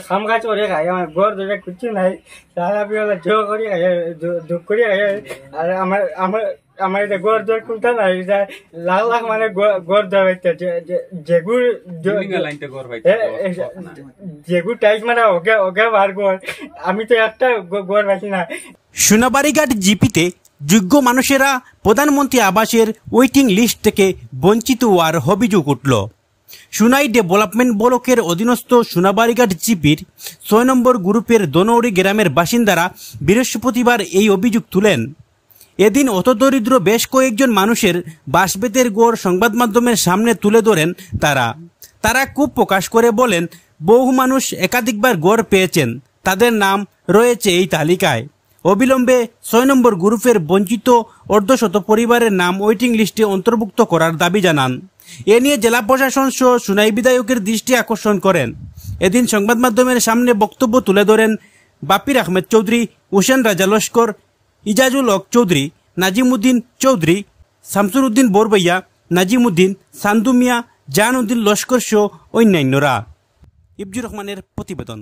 খাম কাজ করে খাই আমার ঘর ধরে কিছু নাই সারা বিবেলা জো করি খাই দুঃখ করি খাই আর আমার আমার আমার এটা ঘর দর কোনটা নাই লাখ লাখ মানে ঘর দর যেগুর যেগুর টাইস মানে ওকে ওকে বার ঘর আমি তো একটা ঘর পাইছি না। সোনাবাড়িঘাট জিপিতে যোগ্য মানুষেরা প্রধানমন্ত্রী আবাসের ওয়েটিং লিস্ট থেকে বঞ্চিত হওয়ার অভিযোগ উঠল। সোনাই ডেভেলপমেন্ট ব্লকের অধীনস্থ সোনাবাড়িঘাট জিপির ৬ নম্বর গ্রুপের দনৌরি গ্রামের বাসিন্দারা বৃহস্পতিবার এই অভিযোগ তুলেন। এদিন অতদরিদ্র বেশ কয়েকজন মানুষের বাঁশবেতের গড় সংবাদ মাধ্যমের সামনে তুলে ধরেন তারা ক্ষোভ প্রকাশ করে বলেন, বহু মানুষ একাধিকবার গড় পেয়েছেন, তাদের নাম রয়েছে এই তালিকায়। অবিলম্বে ৬ নম্বর গ্রুপের বঞ্চিত অর্ধশত পরিবারের নাম ওয়েটিং লিস্টে অন্তর্ভুক্ত করার দাবি জানান। এ নিয়ে জেলা প্রশাসন সহ সুনাই বিধায়কের দৃষ্টি আকর্ষণ করেন। এদিন সংবাদ মাধ্যমের সামনে বক্তব্য তুলে ধরেন বাপির আহমেদ চৌধুরী, হুসেন রাজা লস্কর, ইজাজুল হক চৌধুরী, নাজিমুদ্দিন চৌধুরী, শামসুর উদ্দিন বরবইয়া, নাজিমুদ্দিন, সান্দু মিয়া, জাহানুদ্দিন লস্কর সহ অন্যান্যরা। ইবজুর রহমানের প্রতিবেদন।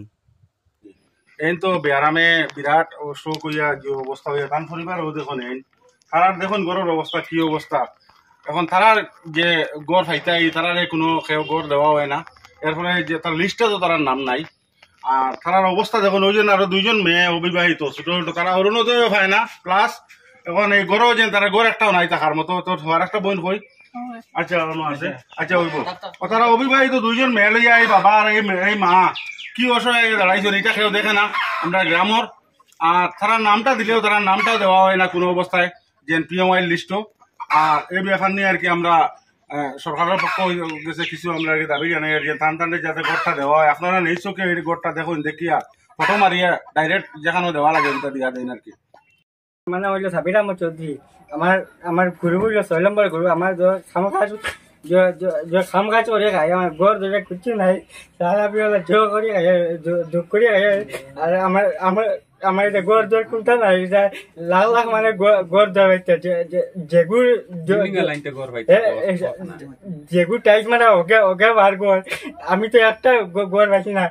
এন তো বেয়ারামে বিরাট শোক হইয়া যে অবস্থা হইয়া তান পরিবারও দেখুন তারার দেখুন গড়ের অবস্থা কি অবস্থা। এখন তারার যে গড় ফাইতাই তারার কোনো কেউ গড় দেওয়া হয় না, এর ফলে যে তার লিস্টে তো তার নাম নাই। আর তারার অবস্থা দেখুন ওইজন আরো দুইজন মেয়ে অবিবাহিত ছোট ছোট, তারা অরুণোদয় পায় না, প্লাস এখন এই গড়ও যে তারা গড় একটাও নাই থাকার মতো। তোর হওয়ার একটা বোন কই আচ্ছা আছে আচ্ছা হইব তারা অবিবাহিত দুইজন মেয়ে লইয়া এই বাবা আর এই মা কি অসহায় দাঁড়াইছেন এটা কেউ দেখে না আমরা গ্রামর। আর তারা নামটা দিলেও তারা নামটাও দেওয়া হয় না কোনো অবস্থায় যে পিএমআই লিস্টও। আর এই ব্যাপার নিয়ে আর কি আমরা সরকারের পক্ষ গেছে কিছু আমরা আর কি দাবি জানাই আর কি টান টানে যাতে গড়টা দেওয়া হয়। আপনারা নেই চোখে এই গড়টা দেখুন দেখিয়া ফটো মারিয়া ডাইরেক্ট যেখানে দেওয়া লাগে ওটা দিয়া দেন আর কি। মানে হইলো সাবির আহমদ চৌধুরী, আমার গুরু হইল ৬ নম্বর গুরু। আমার খাম কাজ করে খাই আমার ঘর ধরে কিছু নাই সারা বিবেলা জো করি খাই দুঃখ করি খাই আর আমার আমার আমার এটা ঘর দর কোনটা নাই লাখ লাখ মানে ঘর দর যেগুর যেগুর টাইস মানে ওকে ওকে বার ঘর আমি তো একটা ঘর পাইছি না।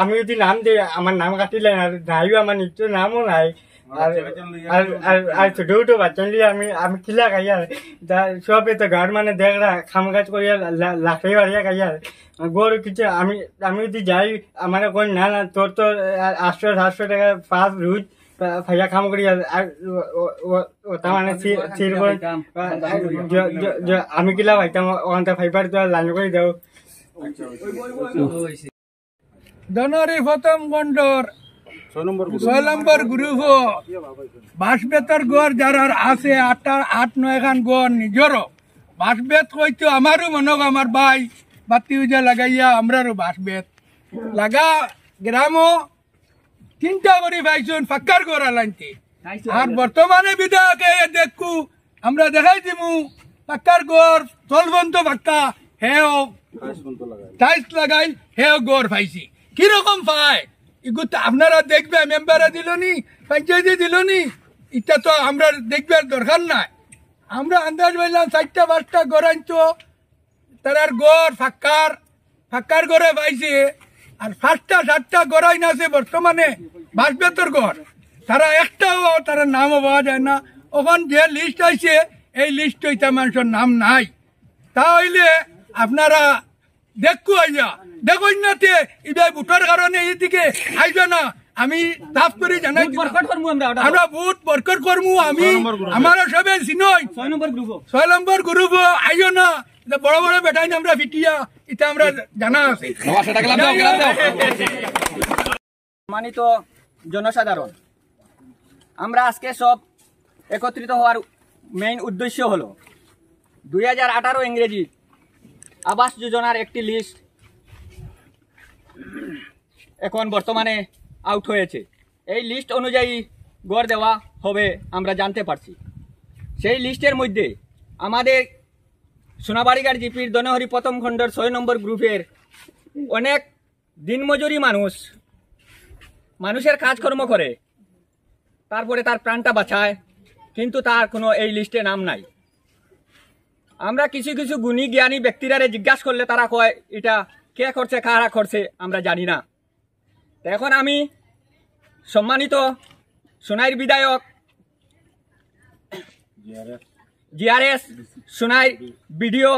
আমি যদি নাম দিই আমার নাম কাটিলে নাইও আমার নিশ্চয় নামও নাই। আর ছোট ছোট বাচ্চা নিয়ে আমি কিলা খাই আর সব তো ঘর মানে দেখ খাম কাজ করিয়া লাখড়ি বাড়িয়া খাই আর গরু কিছু আমি যদি যাই আমার কোন না না তোর তো 800-700 টাকা ফার্স্ট রুজ ফাইয়া খাম করি আর ওটা মানে আমি কিলা ভাইতাম ওখানটা ফাইবার তো লাইন করে দাও। দনরি প্রথম গন্ডর ৬ নম্বর গ্রুপ বাঁশবেতর গড় যার আছে ৮-৯ খান গড় নিজরও বাঁশবেত কইতো আমারও মনক আমার ভাই বাতি উজা লাগাইয়া আমরারও বাঁশবেত লাগা গ্রামও 3টা করে পাইছুন ফাক্কার গড় আলাইতে। আর বর্তমানে বিধায়কে দেখু আমরা দেখাই দিমু ফাক্কার গড় চলবন্ত ফাক্কা হেও টাইলস লাগাইল হেও গড় পাইছি কিরকম পায় এগুলো আপনারা দেখবে মেম্বারে দিল নি পঞ্চায়েতে দিল নি এটা তো আমরা দেখবার দরকার নাই। আমরা আন্দাজ পাইলাম 4টা-5টা গড় আনতো তার গড় ফাক্কার গড়ে পাইছে আর 5টা-7টা গড় আইন আছে বর্তমানে বাঁশবেতর গড় তারা একটাও তার নামও পাওয়া যায় না। ওখান যে লিস্ট আইছে এই লিস্ট ওইটা মানুষের নাম নাই। তাহলে আপনারা দেখু আইয়া দেখুন না এবার ভোটার কারণে এইদিকে আইবে না আমি তাপ করে জানাই আমরা ভোট বরকর করবো। আমি আমার সবে চিনই ৬ নম্বর গ্রুপ আইও না বড় বড় বেটাই আমরা ফিটিয়া এটা আমরা জানা আছে। সম্মানিত জনসাধারণ, আমরা আজকে সব একত্রিত হওয়ার মেইন উদ্দেশ্য হলো 2018 ইংরেজি আবাস যোজনার একটি লিস্ট এখন বর্তমানে আউট হয়েছে। এই লিস্ট অনুযায়ী গড় দেওয়া হবে আমরা জানতে পারছি। সেই লিস্টের মধ্যে আমাদের সোনাবাড়িঘাট জিপির দনহরি প্রথম খণ্ডের ৬ নম্বর গ্রুপের অনেক দিনমজুরি মানুষের কাজকর্ম করে তারপরে তার প্রাণটা বাঁচায়, কিন্তু তার কোনো এই লিস্টে নাম নাই। আমরা কিছু কিছু গুণী জ্ঞানী ব্যক্তিরা জিজ্ঞাসা করলে তারা কয় এটা কে করছে কারা করছে আমরা জানি না। তো এখন আমি সম্মানিত সোনাইর বিধায়ক GRS, Sonai BDO,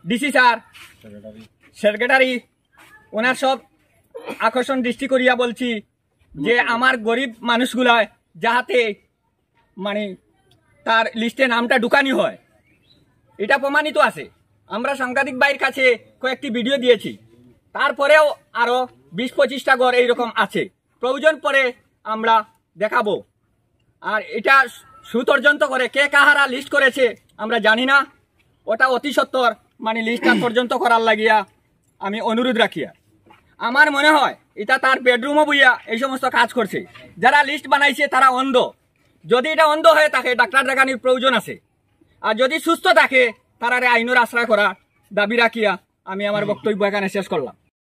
DC sir, secretary, ওনার সব আকর্ষণ দৃষ্টি করিয়া বলছি যে আমার গরিব মানুষগুলা যাহাতে মানে তার লিস্টে নামটা ঢুকানি হয়। এটা প্রমাণিত আছে, আমরা সাংবাদিক ভাইয়ের কাছে কয়েকটি ভিডিও দিয়েছি, তারপরেও আরো 20-25টা ঘর এইরকম আছে, প্রয়োজন পরে আমরা দেখাবো। আর এটা সুতর্জন্ত করে কে কাহারা লিস্ট করেছে আমরা জানি না, ওটা অতি সত্বর মানে লিস্টটা পর্যন্ত করার লাগিয়া আমি অনুরোধ রাখিয়া। আমার মনে হয় এটা তার বেডরুমও বইয়া এই সমস্ত কাজ করছে। যারা লিস্ট বানাইছে তারা অন্ধ, যদি এটা অন্ধ হয়ে থাকে ডাক্তার দেখানোর প্রয়োজন আছে, আর যদি সুস্থ থাকে তারা আইনের আশ্রয় করা দাবি রাখিয়া আমি আমার বক্তব্য এখানে শেষ করলাম।